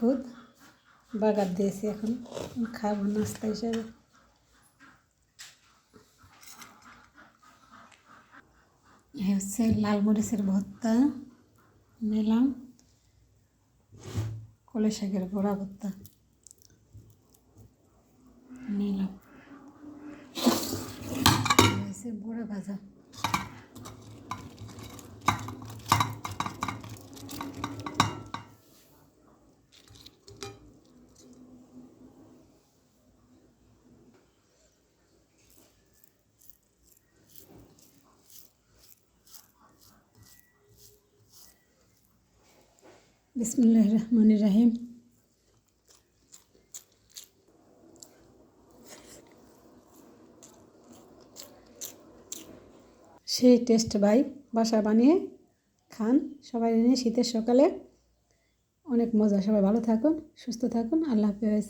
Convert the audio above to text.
খুদ বাগার দিয়েছি, এখন খাবো নাস্তা হিসাবে। হচ্ছে লাল মরিচের ভর্তা নিলাম, কলই শাকের বড়া ভর্তা নিলাম, হয়েছে বড়া ভাজা। বিসমিল্লাহির রহমানির রহিম। সেই টেস্ট ভাই, বাসায় বানিয়ে খান সবাই নিয়ে শীতের সকালে। অনেক মজা। সবাই ভালো থাকুন, সুস্থ থাকুন। আল্লাহ হাফেজ।